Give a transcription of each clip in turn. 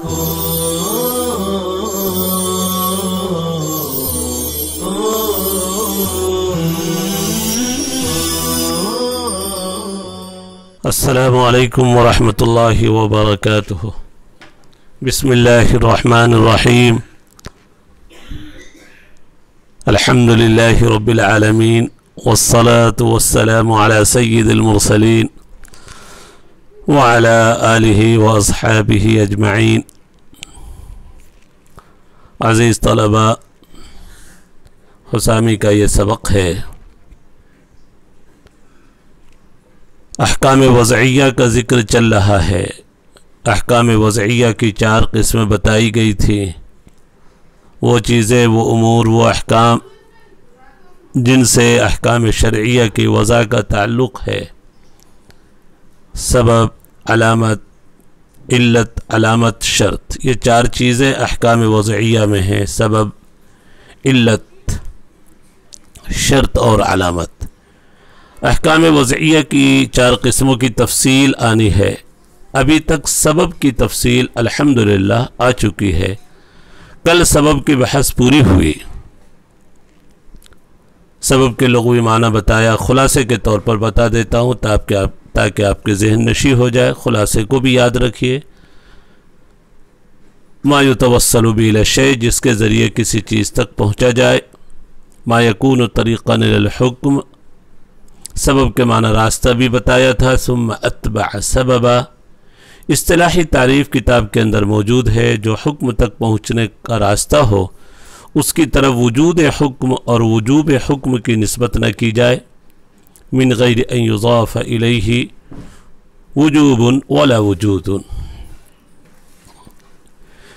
السلام علیکم ورحمۃ اللہ وبرکاتہ۔ بسم اللہ الرحمن الرحیم۔ الحمد للہ رب العالمین والصلاة والسلام علی سید المرسلین وعلی آلہ واصحابہ اجمعین۔ عزیز طلباء، حسامی کا یہ سبق ہے، احکام وضعیہ کا ذکر چل رہا ہے۔ احکام وضعیہ کی 4 قسمیں بتائی گئی تھیں، وہ چیزیں، وہ امور، وہ احکام جن سے احکام شرعیہ کی وضع کا تعلق ہے۔ سبب، علامت، علت، علامت، شرط، یہ 4 چیزیں احکام وضعیہ میں ہیں: سبب، علت، شرط اور علامت۔ احکام وضعیہ کی 4 قسموں کی تفصیل آنی ہے۔ ابھی تک سبب کی تفصیل الحمدللہ آ چکی ہے۔ کل سبب کی بحث پوری ہوئی، سبب کے لغوی معنی بتایا، خلاصے کے طور پر بتا دیتا ہوں تاکہ آپ کے ذہن نشی ہو جائے۔ خلاصے کو بھی یاد رکھیے۔ ما یتوصل به الی الشیء، جس کے ذریعے کسی چیز تک پہنچا جائے۔ ما یکون طریقا الی الحکم، سبب کے معنی راستہ بھی بتایا تھا۔ ثم اتبع سببا، اصطلاحی تعریف کتاب کے اندر موجود ہے۔ جو حکم تک پہنچنے کا راستہ ہو اس کی طرف وجود حکم اور وجوب حکم کی نسبت نہ کی جائے۔ من غیر ان یضاف الیہ وجوب ولا وجود۔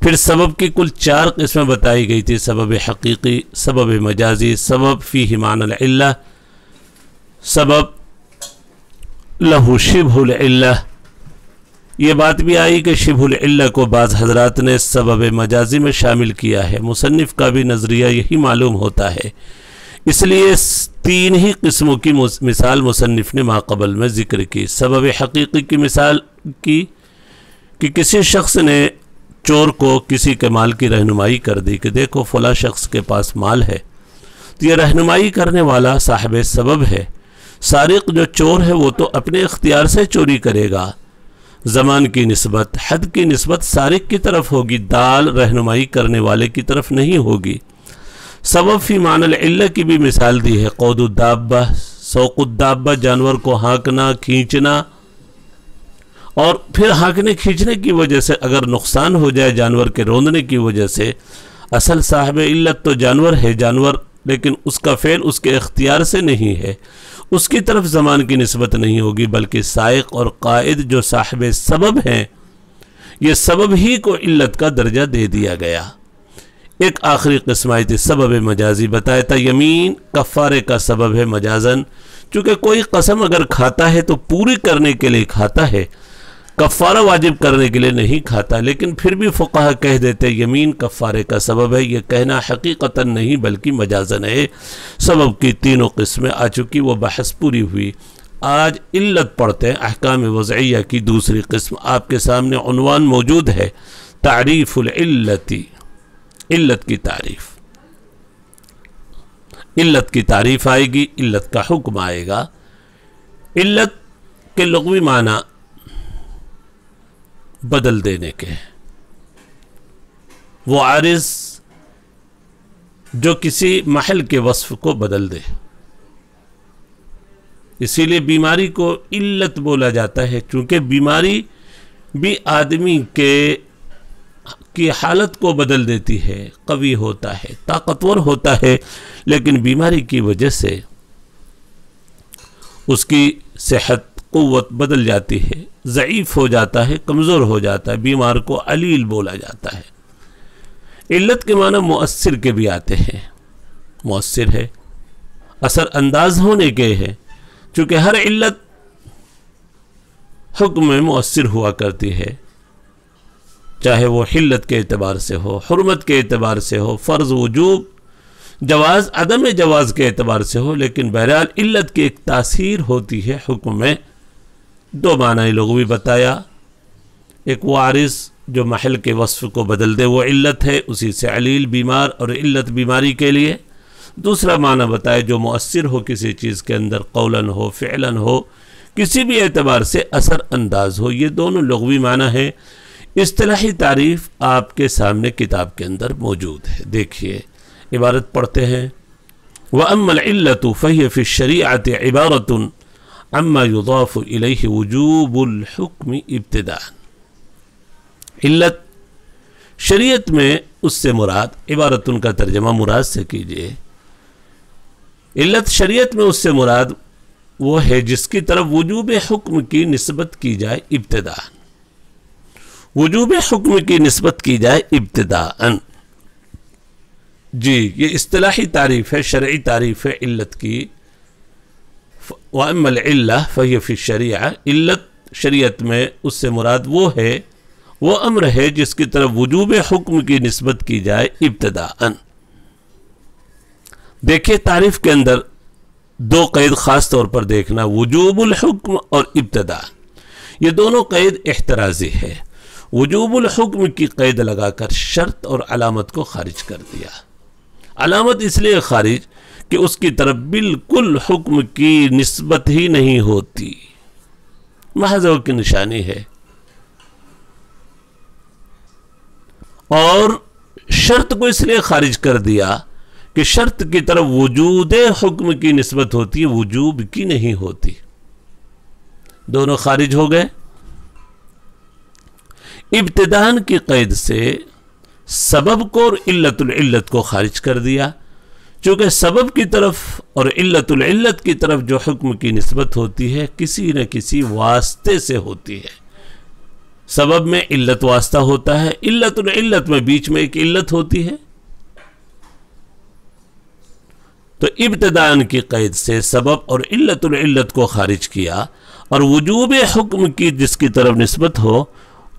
پھر سبب کی کل 4 قسمیں بتائی گئی تھی: سبب حقیقی، سبب مجازی، سبب فیہ معنی العلہ، سبب لہو شبہ العلہ۔ یہ بات بھی آئی کہ شبہ العلہ کو بعض حضرات نے سبب مجازی میں شامل کیا ہے۔ مصنف کا بھی نظریہ یہی معلوم ہوتا ہے، اس لیے 3 ہی قسموں کی مثال مصنف نے ماقبل میں ذکر کی۔ سبب حقیقی کی مثال کی کہ کسی شخص نے چور کو کسی کے مال کی رہنمائی کر دی کہ دیکھو فلاں شخص کے پاس مال ہے، تو یہ رہنمائی کرنے والا صاحب سبب ہے۔ سارق جو چور ہے وہ تو اپنے اختیار سے چوری کرے گا، زمان کی نسبت، حد کی نسبت سارق کی طرف ہوگی، دال رہنمائی کرنے والے کی طرف نہیں ہوگی۔ سبب فی معنی العلہ کی بھی مثال دی ہے: قود الدابہ، سوق الدابہ، جانور کو ہانکنا، کھینچنا، اور پھر ہانکنے کھینچنے کی وجہ سے اگر نقصان ہو جائے جانور کے روندنے کی وجہ سے، اصل صاحب علت تو جانور ہے، جانور، لیکن اس کا فعل اس کے اختیار سے نہیں ہے، اس کی طرف زمان کی نسبت نہیں ہوگی، بلکہ سائق اور قائد جو صاحب سبب ہیں، یہ سبب ہی کو علت کا درجہ دے دیا گیا۔ ایک آخری قسم آئی تھی سبب مجازی، بتایا تھا یمین کفارے کا سبب ہے مجازن، چونکہ کوئی قسم اگر کھاتا ہے تو پوری کرنے کے لیے کھاتا ہے، کفارہ واجب کرنے کے لیے نہیں کھاتا، لیکن پھر بھی فقہا کہہ دیتے یمین کفارے کا سبب ہے۔ یہ کہنا حقیقتاً نہیں بلکہ مجازن ہے۔ سبب کی 3 قسمیں آ چکی، وہ بحث پوری ہوئی۔ آج علت پڑھتے ہیں، احکام وضعیہ کی دوسری قسم۔ آپ کے سامنے عنوان موجود ہے: تعریف العلتی، علت کی تعریف۔ علت کی تعریف آئے گی، علت کا حکم آئے گا۔ علت کے لغوی معنی بدل دینے کے، وہ عارض جو کسی محل کے وصف کو بدل دے، اسی لیے بیماری کو علت بولا جاتا ہے، چونکہ بیماری بھی آدمی کی حالت کو بدل دیتی ہے، قوی ہوتا ہے، طاقتور ہوتا ہے، لیکن بیماری کی وجہ سے اس کی صحت، قوت بدل جاتی ہے، ضعیف ہو جاتا ہے، کمزور ہو جاتا ہے، بیمار کو علیل بولا جاتا ہے۔ علت کے معنی مؤثر کے بھی آتے ہیں، مؤثر ہے، اثر انداز ہونے کے ہیں، چونکہ ہر علت حکم میں مؤثر ہوا کرتی ہے، چاہے وہ حلت کے اعتبار سے ہو، حرمت کے اعتبار سے ہو، فرض، وجوب، جواز، عدم جواز کے اعتبار سے ہو، لیکن بہرحال علت کی ایک تاثیر ہوتی ہے حکم میں۔ 2 معنی لغوی بتایا، ایک وہ عارض جو محل کے وصف کو بدل دے وہ علت ہے، اسی سے علیل بیمار اور علت بیماری کے لیے۔ دوسرا معنی بتائے جو مؤثر ہو کسی چیز کے اندر، قولاً ہو فعلاً ہو، کسی بھی اعتبار سے اثر انداز ہو، یہ دونوں لغوی معنی ہے۔ اصطلاحی تعریف آپ کے سامنے کتاب کے اندر موجود ہے، دیکھیے عبارت پڑھتے ہیں۔ وَأَمَّا الْعِلَّةُ فَهِيَ فِي الشَّرِيعَةِ عِبَارَةٌ عَمَّا يُضَافُ إِلَيْهِ وُجُوبُ الْحُكْمِ ابتداءً۔ علت شریعت میں اس سے مراد، عبارتن کا ترجمہ مراد سے کیجئے، علت شریعت میں اس سے مراد وہ ہے جس کی طرف وجوب حکم کی نسبت کی جائے ابتداءً، وجوب حکم کی نسبت کی جائے ابتداءً۔ جی یہ اصطلاحی تعریف ہے، شرعی تعریف ہے علت کی۔ وَأَمَّا الْعِلَّةُ فَهِيَ فِي الشَّرِيعَةِ، علت شریعت میں اس سے مراد وہ ہے، وہ امر ہے جس کی طرف وجوب حکم کی نسبت کی جائے ابتداءً۔ دیکھیں تعریف کے اندر دو قید خاص طور پر دیکھنا، وجوب الحکم اور ابتداء، یہ دونوں قید احترازی ہے۔ وجوب الحکم کی قید لگا کر شرط اور علامت کو خارج کر دیا۔ علامت اس لیے خارج کہ اس کی طرف بالکل حکم کی نسبت ہی نہیں ہوتی، محض کی نشانی ہے، اور شرط کو اس لیے خارج کر دیا کہ شرط کی طرف وجود حکم کی نسبت ہوتی ہے، وجوب کی نہیں ہوتی، دونوں خارج ہو گئے۔ ابتداءً کی قید سے سبب کو اور علت العلت کو خارج کر دیا، چونکہ سبب کی طرف اور علت العلت کی طرف جو حکم کی نسبت ہوتی ہے کسی نہ کسی واسطے سے ہوتی ہے۔ سبب میں علت واسطہ ہوتا ہے، علت العلت میں بیچ میں ایک علت ہوتی ہے۔ تو ابتداءً کی قید سے سبب اور علت العلت کو خارج کیا، اور وجوب حکم کی جس کی طرف نسبت ہو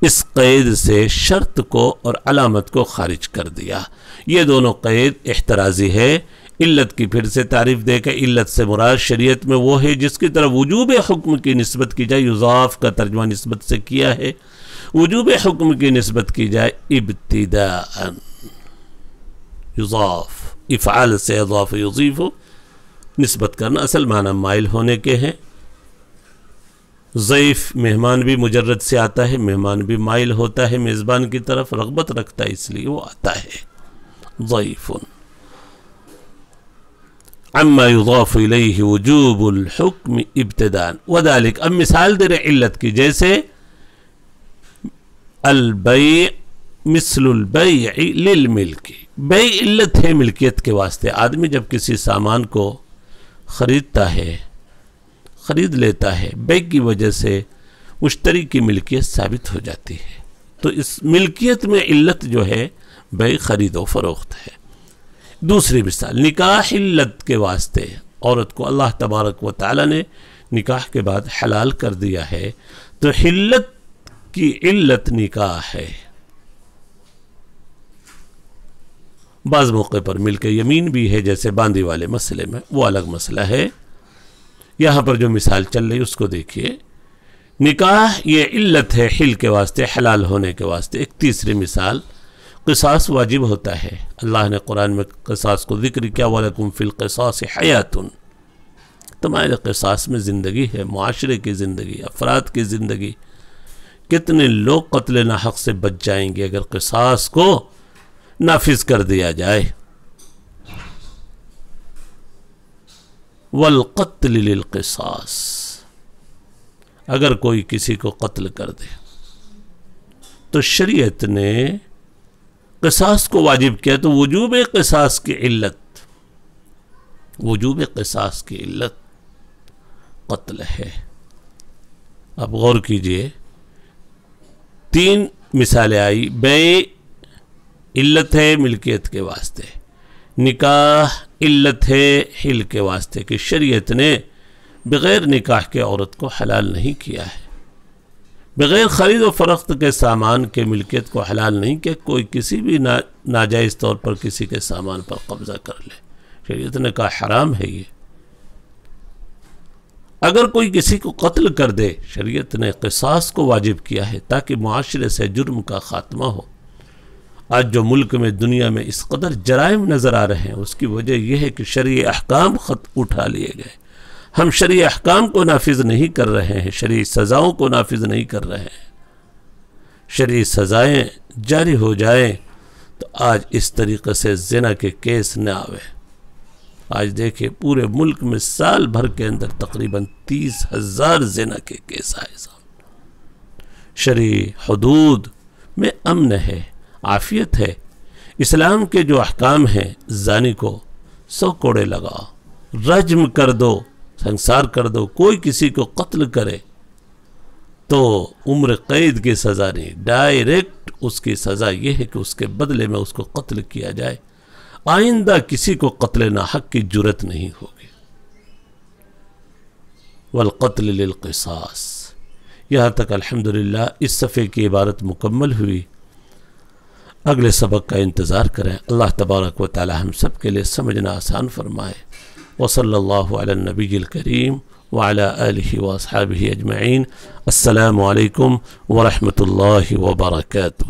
اس قید سے شرط کو اور علامت کو خارج کر دیا۔ یہ دونوں قید احترازی ہے۔ علت کی پھر سے تعریف دے کہ علت سے مراد شریعت میں وہ ہے جس کی طرف وجوب حکم کی نسبت کی جائے، یضاف کا ترجمہ نسبت سے کیا ہے، وجوب حکم کی نسبت کی جائے ابتداءً، یضاف افعال سے اضاف یضیف نسبت کرنا، اصل معنی مائل ہونے کے ہیں۔ ضیف مہمان بھی مجرد سے آتا ہے، مہمان بھی مائل ہوتا ہے میزبان کی طرف، رغبت رکھتا ہے اس لیے وہ آتا ہے۔ ضیف عما یضاف الیہ وجوب الحکم ابتداء وذالک، اب مثال دے رہے علت کی، جیسے البیع مثل البیع للملک، بیع علت ہے ملکیت کے واسطے۔ آدمی جب کسی سامان کو خریدتا ہے، خرید لیتا ہے، بیع کی وجہ سے مشتری کی ملکیت ثابت ہو جاتی ہے، تو اس ملکیت میں علت جو ہے بیع خرید و فروخت ہے۔ دوسری مثال نکاح علت کے واسطے، عورت کو اللہ تبارک و تعالی نے نکاح کے بعد حلال کر دیا ہے، تو حلت کی علت نکاح ہے۔ بعض موقع پر مل کے یمین بھی ہے، جیسے باندی والے مسئلے میں، وہ الگ مسئلہ ہے۔ یہاں پر جو مثال چل رہی اس کو دیکھیے، نکاح یہ علت ہے حل کے واسطے، حلال ہونے کے واسطے۔ ایک تیسری مثال قصاص واجب ہوتا ہے، اللہ نے قرآن میں قصاص کو ذکر کیا، وَلَكُمْ فِي الْقِصَاصِ حَيَاتٌ، تمہارے قصاص میں زندگی ہے، معاشرے کی زندگی، افراد کی زندگی۔ کتنے لوگ قتل ناحق سے بچ جائیں گے اگر قصاص کو نافذ کر دیا جائے۔ والقتل للقصاص، اگر کوئی کسی کو قتل کر دے تو شریعت نے قصاص کو واجب کیا، تو وجوب قصاص کی علت، وجوب قصاص کی علت قتل ہے۔ اب غور کیجئے، تین مثالیں آئی، بیع علت ہے ملکیت کے واسطے، نکاح علت ہے حل کے واسطے کہ شریعت نے بغیر نکاح کے عورت کو حلال نہیں کیا ہے، بغیر خرید و فروخت کے سامان کے ملکیت کو حلال نہیں کیا، کوئی کسی بھی ناجائز طور پر کسی کے سامان پر قبضہ کر لے، شریعت نے کہا حرام ہے یہ۔ اگر کوئی کسی کو قتل کر دے، شریعت نے قصاص کو واجب کیا ہے تاکہ معاشرے سے جرم کا خاتمہ ہو۔ آج جو ملک میں دنیا میں اس قدر جرائم نظر آ رہے ہیں، اس کی وجہ یہ ہے کہ شرعی احکام خط اٹھا لیے گئے۔ ہم شرعی احکام کو نافذ نہیں کر رہے ہیں، شرعی سزاؤں کو نافذ نہیں کر رہے ہیں۔ شرعی سزائیں جاری ہو جائیں تو آج اس طریقے سے زنا کے کیس نہ آوے۔ آج دیکھیں پورے ملک میں سال بھر کے اندر تقریباً 30,000 زنا کے کیس آئے۔ شرعی حدود میں امن ہے، عافیت ہے۔ اسلام کے جو احکام ہیں، زانی کو 100 کوڑے لگاؤ، رجم کر دو، سنسار کر دو۔ کوئی کسی کو قتل کرے تو عمر قید کی سزا نہیں، ڈائریکٹ اس کی سزا یہ ہے کہ اس کے بدلے میں اس کو قتل کیا جائے۔ آئندہ کسی کو قتل ناحق کی جرت نہیں ہوگی۔ والقتل للقصاص۔ یہاں تک الحمدللہ اس صفحے کی عبارت مکمل ہوئی۔ اگلے سبق کا انتظار کریں۔ اللہ تبارک و تعالی ہم سب کے لیے سمجھنا آسان فرمائے۔ وصلی اللہ علی النبی الکریم وعلی آلہ واصحابہ اجمعین۔ السلام علیکم ورحمۃ اللہ وبرکاتہ۔